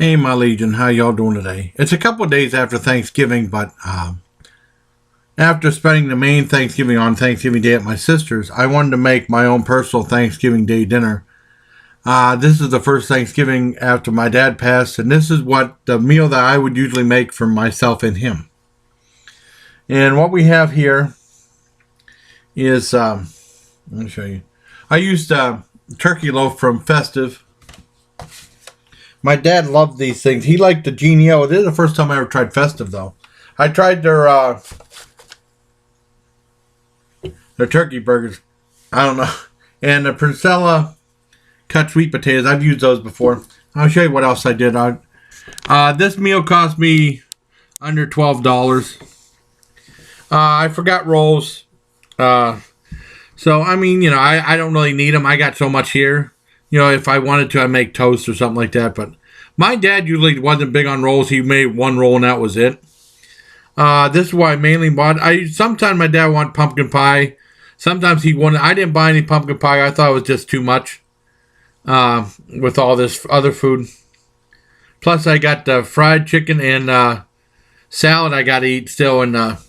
Hey, my Legion, how y'all doing today? It's a couple of days after Thanksgiving, but after spending the main Thanksgiving on Thanksgiving Day at my sister's, I wanted to make my own personal Thanksgiving Day dinner. This is the first Thanksgiving after my dad passed, and this is what the meal that I would usually make for myself and him. And what we have here is, let me show you. I used turkey loaf from Festive. My dad loved these things. He liked the Genio. This is the first time I ever tried Festive, though. I tried their turkey burgers. I don't know. And the Princella cut sweet potatoes. I've used those before. I'll show you what else I did. This meal cost me under $12. I forgot rolls. So, I mean, I don't really need them. I got so much here. If I wanted to, I'd make toast or something like that. But my dad usually wasn't big on rolls. He made one roll and that was it. This is what I mainly bought. Sometimes my dad wanted pumpkin pie. Sometimes he wanted. I didn't buy any pumpkin pie. I thought it was just too much with all this other food. Plus, I got fried chicken and salad I got to eat still in the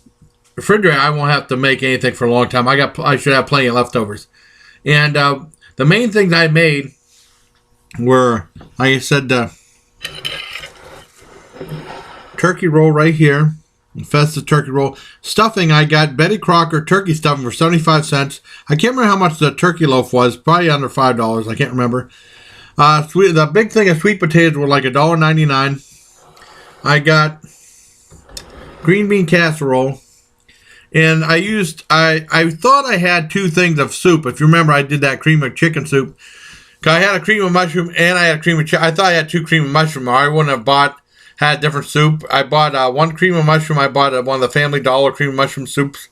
refrigerator. I won't have to make anything for a long time. I should have plenty of leftovers. And the main things I made were, like I said, turkey roll right here. Festive turkey roll. Stuffing, I got Betty Crocker turkey stuffing for 75 cents. I can't remember how much the turkey loaf was. Probably under $5. I can't remember. The big thing of sweet potatoes were like $1.99. I got green bean casserole. And I thought I had two things of soup. If you remember, I did that cream of chicken soup. I had a cream of mushroom and I had a cream of chicken. I thought I had two cream of mushroom. I wouldn't have had a different soup. I bought one cream of mushroom. I bought one of the Family Dollar cream of mushroom soups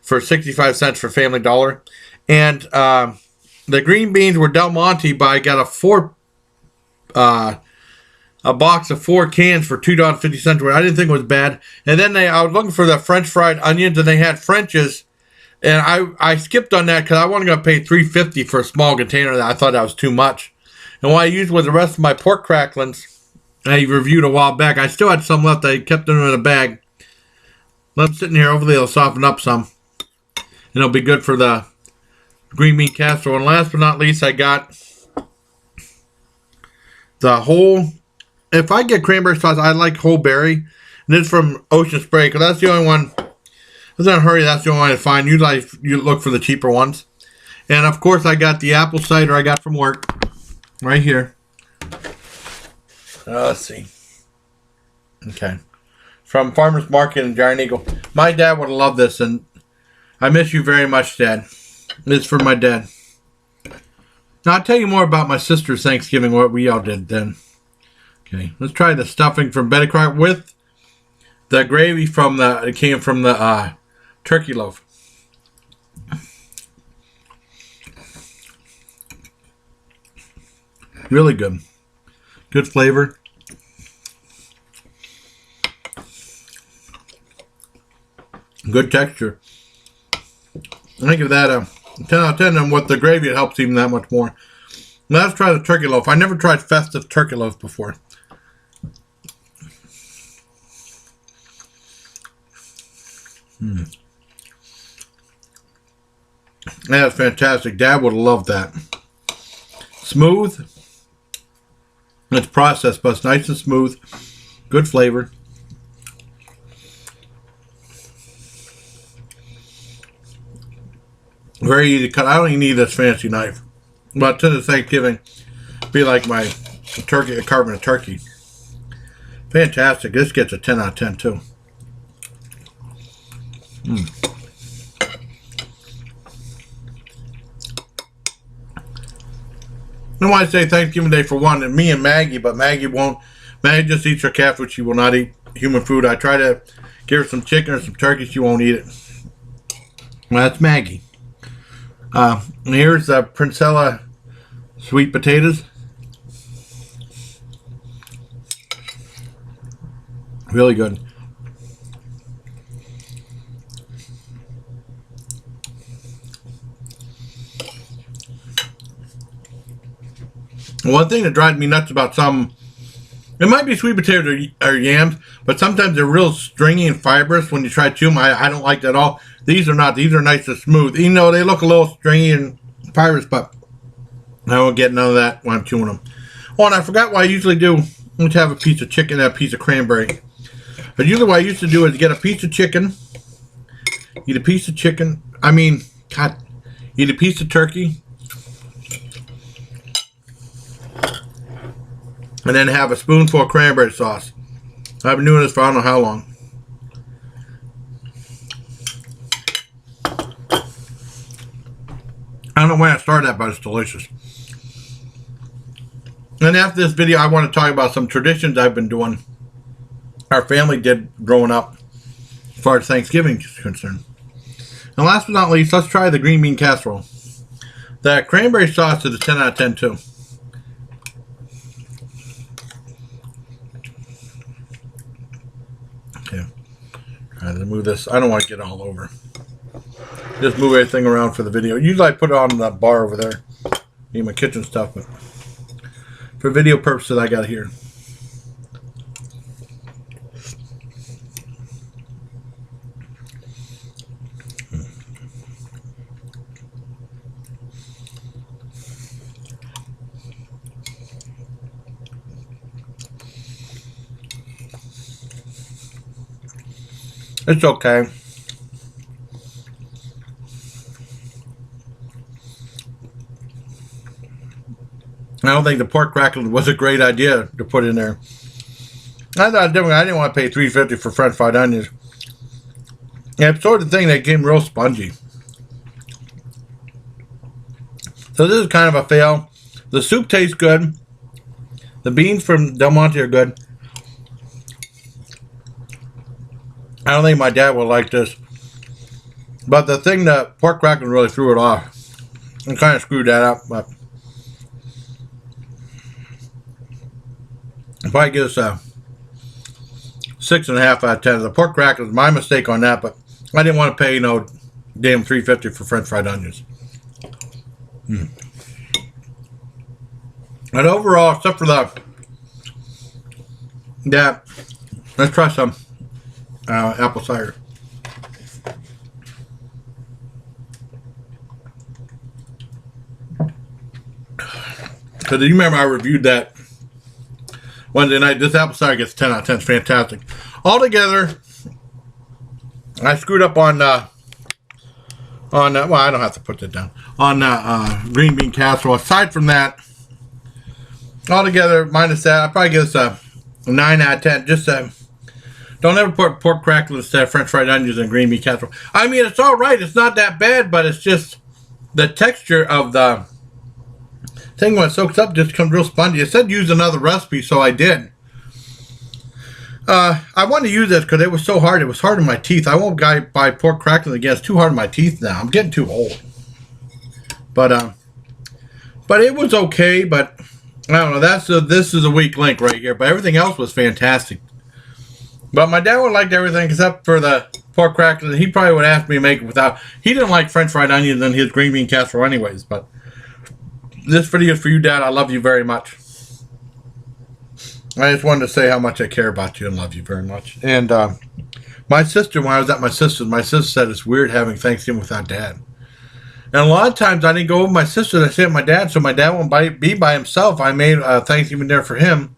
for 65 cents for Family Dollar. And the green beans were Del Monte, but I got a box of 4 cans for $2.50, which I didn't think was bad. And then I was looking for the French fried onions, and they had French's. And I skipped on that because I wasn't going to pay $3.50 for a small container. That I thought that was too much. And what I used was the rest of my pork cracklings I reviewed a while back. I still had some left. I kept them in a bag. Let them sitting here. Hopefully, it'll soften up some. And it'll be good for the green bean casserole. And last but not least, I got the whole... If I get cranberry sauce, I like whole berry. And this is from Ocean Spray, because that's the only one. I was in a hurry, that's the only one I find. Usually you look for the cheaper ones. And of course, I got the apple cider I got from work. Right here. Let's see. Okay. From Farmer's Market in Giant Eagle. My dad would have loved this, and I miss you very much, Dad. This is for my dad. Now, I'll tell you more about my sister's Thanksgiving, what we all did then. Okay, let's try the stuffing from Betty Crocker with the gravy it came from the turkey loaf. Really good. Good flavor. Good texture. I give that a 10 out of 10, and with the gravy it helps even that much more. Now let's try the turkey loaf. I never tried Festive turkey loaf before. That's fantastic. Dad would have loved that. Smooth. It's processed, but it's nice and smooth. Good flavor. Very easy to cut. I don't even need this fancy knife. But to the Thanksgiving, be like my turkey, carving a turkey. Fantastic. This gets a 10 out of 10 too. I want to say Thanksgiving Day for one, and me and Maggie, but Maggie won't. Maggie just eats her cat food. She will not eat human food. I try to give her some chicken or some turkey. She won't eat it. Well, that's Maggie. And here's the Princella sweet potatoes. Really good. One thing that drives me nuts about some It might be sweet potatoes or yams, but sometimes they're real stringy and fibrous when you try to chew them. I don't like that at all. These are not. These are nice and smooth. Even though they look a little stringy and fibrous, but I don't get none of that when I'm chewing them. Oh, and I forgot what I usually do. Let's have a piece of chicken and a piece of cranberry. But usually what I used to do is get a piece of chicken, eat a piece of chicken. Eat a piece of turkey, and then have a spoonful of cranberry sauce. I've been doing this for I don't know how long. I don't know when I started that, but it's delicious. And after this video, I want to talk about some traditions I've been doing. Our family did growing up as far as Thanksgiving is concerned. And last but not least, let's try the green bean casserole. The cranberry sauce is a 10 out of 10 too. Okay. Try to move this. I don't want to get all over. Just move everything around for the video. Usually I put it on that bar over there. Need my kitchen stuff, but for video purposes I got it here. It's okay. I don't think the pork crackling was a great idea to put in there. I thought different. I didn't want to pay $3.50 for French fried onions. Yeah, it's sort of the thing that came real spongy. So this is kind of a fail. The soup tastes good. The beans from Del Monte are good. I don't think my dad would like this. But the thing that pork crackling really threw it off. And kind of screwed that up. But if I give this a 6.5 out of 10. The pork crackling is my mistake on that, but I didn't want to pay damn $3.50 for French fried onions. And overall, except for that, let's try some apple cider. Because you remember I reviewed that Wednesday night. This apple cider gets 10 out of 10. It's fantastic. Altogether, I screwed up on well, I don't have to put that down. On green bean casserole. Aside from that, altogether, minus that, I'd probably give this a 9 out of 10. Just don't ever put pork crackling instead of French fried onions and green bean casserole. I mean, it's all right. It's not that bad, but it's just the texture of the thing when it soaks up just comes real spongy. It said use another recipe, so I did. I wanted to use this because it was so hard. It was hard on my teeth. I won't buy pork crackling again. It's too hard on my teeth now. I'm getting too old. But it was okay. But I don't know. This is a weak link right here. But everything else was fantastic. But my dad would like everything except for the pork crackling. He probably would ask me to make it without. He didn't like French fried onions in his green bean casserole anyways. But this video is for you, Dad. I love you very much. I just wanted to say how much I care about you and love you very much. And my sister, when I was at my sister said it's weird having Thanksgiving without Dad. And a lot of times I didn't go with my sister. I stayed with my dad, so my dad won't be by himself. I made Thanksgiving dinner for him.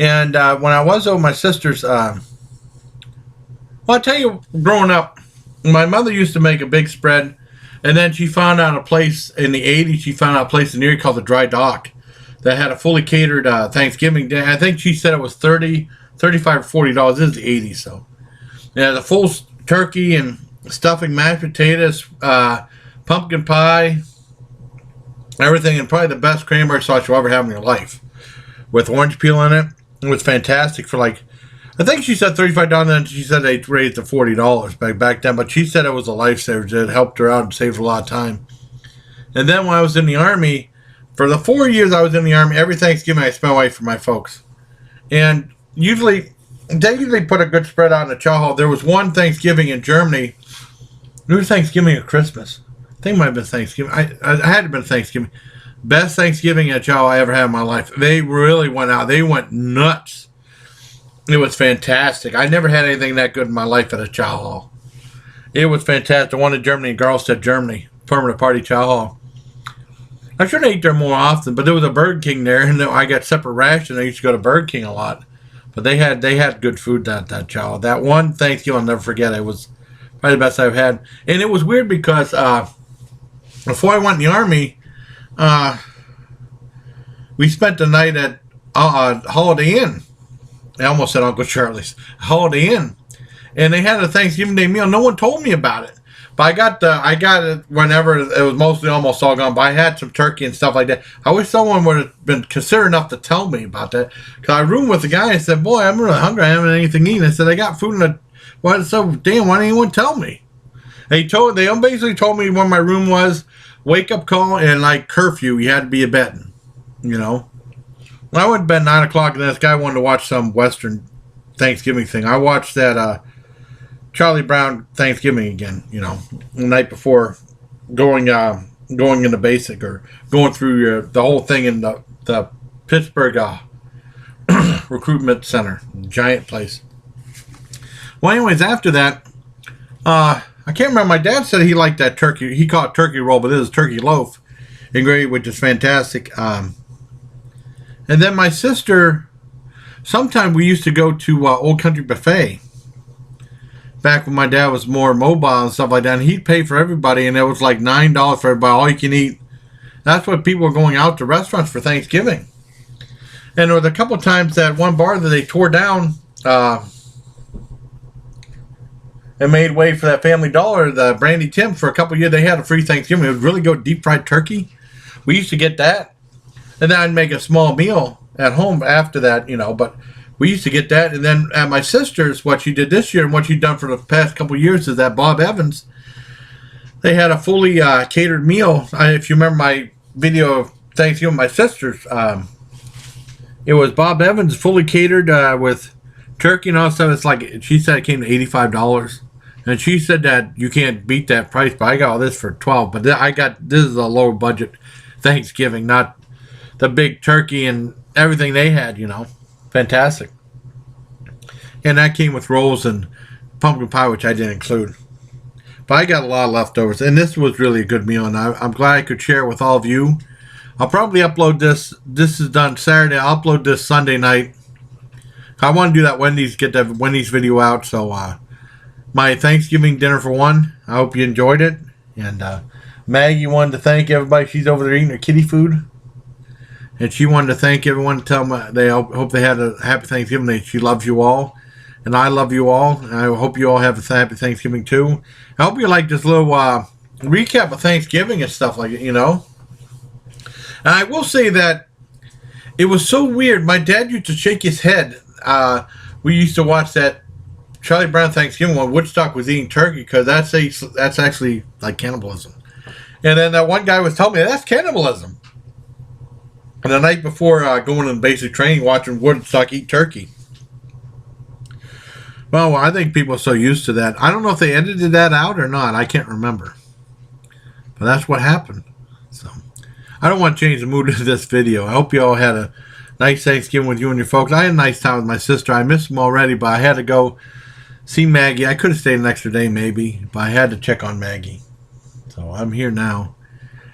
And when I was over my sister's, well, I'll tell you, growing up, my mother used to make a big spread. And then she found out a place in the 80s. She found out a place in the area called the Dry Dock that had a fully catered Thanksgiving dinner. I think she said it was $35 or $40. This is the 80s, so yeah, the full turkey and stuffing, mashed potatoes, pumpkin pie, everything, and probably the best cranberry sauce you'll ever have in your life with orange peel in it. It was fantastic for I think she said $35, and she said they raised it to $40 back then, but she said it was a lifesaver. It helped her out and saved a lot of time. And then when I was in the Army, for the 4 years I was in the Army, every Thanksgiving I spent away from my folks. And they usually put a good spread out in the chow hall. There was one Thanksgiving in Germany. It was Thanksgiving or Christmas. I think it might have been Thanksgiving. I had to have been Thanksgiving. Best Thanksgiving at Chow I ever had in my life. They really went out. They went nuts. It was fantastic. I never had anything that good in my life at a Chow Hall. It was fantastic. The one in Germany, Garlstedt, Germany. Permanent Party Chow Hall. I should have ate there more often, but there was a Burger King there, and I got separate ration. I used to go to Burger King a lot. But they had good food that Chow. That one Thanksgiving I'll never forget. It was probably the best I've had. And it was weird because before I went in the Army, we spent the night at Holiday Inn. I almost said Uncle Charlie's. Holiday Inn. And they had a Thanksgiving Day meal. No one told me about it. But I got it whenever it was mostly almost all gone. But I had some turkey and stuff like that. I wish someone would have been considerate enough to tell me about that. Because I roomed with the guy and said, boy, I'm really hungry. I haven't anything to eat. I said, I got food in the... Well, so, damn, why didn't anyone tell me? They basically told me where my room was, wake up call, and like curfew. You had to be in bed. You know? Well, I went to bed 9 o'clock, and this guy wanted to watch some Western Thanksgiving thing. I watched that Charlie Brown Thanksgiving again, you know, the night before going into basic or going through the whole thing in the Pittsburgh recruitment center, giant place. Well, anyways, after that, I can't remember. My dad said he liked that turkey. He called it turkey roll, but it was turkey loaf and gravy, which is fantastic. And then my sister, sometime we used to go to Old Country Buffet. Back when my dad was more mobile and stuff like that, and he'd pay for everybody, and it was like $9 for everybody, all you can eat. That's what people were going out to restaurants for Thanksgiving. And there was a couple times that one bar that they tore down and made way for that Family Dollar, the Brandy Tim, for a couple of years. They had a free Thanksgiving. It would really go deep fried turkey. We used to get that, and then I'd make a small meal at home after that, you know, but we used to get that. And then at my sister's, what she did this year and what she'd done for the past couple of years is that Bob Evans, they had a fully catered meal. If you remember my video of Thanksgiving with my sister's, it was Bob Evans fully catered with turkey and all stuff. It's like, she said it came to $85. And she said that you can't beat that price, but I got all this for $12. But this is a lower budget Thanksgiving, not the big turkey and everything they had, you know. Fantastic. And that came with rolls and pumpkin pie, which I didn't include. But I got a lot of leftovers. And this was really a good meal. And I'm glad I could share it with all of you. I'll probably upload this. This is done Saturday. I'll upload this Sunday night. I want to do that Wendy's, get that Wendy's video out. So my Thanksgiving dinner for one. I hope you enjoyed it. And Maggie wanted to thank everybody. She's over there eating her kitty food. And she wanted to thank everyone, tell them they hope they had a happy Thanksgiving. She loves you all. And I love you all. And I hope you all have a happy Thanksgiving too. I hope you like this little recap of Thanksgiving and stuff like it, you know. And I will say that it was so weird. My dad used to shake his head. We used to watch that Charlie Brown Thanksgiving when Woodstock was eating turkey, because that's actually like cannibalism. And then that one guy was telling me that's cannibalism. And the night before going in basic training, watching Woodstock eat turkey. Well, I think people are so used to that. I don't know if they edited that out or not. I can't remember. But that's what happened. So I don't want to change the mood of this video. I hope you all had a nice Thanksgiving with you and your folks. I had a nice time with my sister. I missed them already, but I had to go see Maggie. I could have stayed an extra day maybe, but I had to check on Maggie. So I'm here now.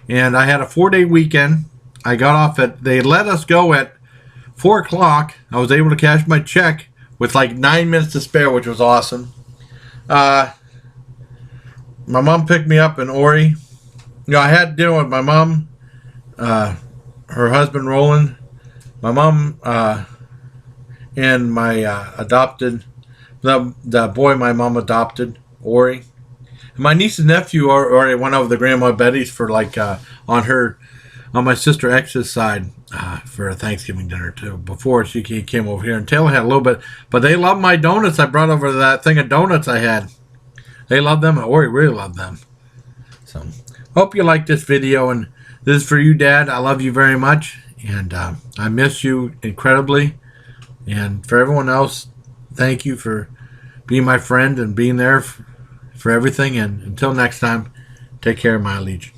And I had a 4-day weekend. I got off they let us go at 4 o'clock. I was able to cash my check with like 9 minutes to spare, which was awesome. My mom picked me up in Ori. You know, I had dinner with my mom, her husband Roland, my mom, and my adopted, the boy my mom adopted, Ori. And my niece and nephew already went over to Grandma Betty's for like on my sister X's side for a Thanksgiving dinner too, before she came over here. And Taylor had a little bit, but they love my donuts. I brought over that thing of donuts I had. They love them. Ori really loved them. So hope you like this video, and this is for you, Dad. I love you very much, and I miss you incredibly. And for everyone else, thank you for being my friend and being there for everything. And until next time, take care, my Legion.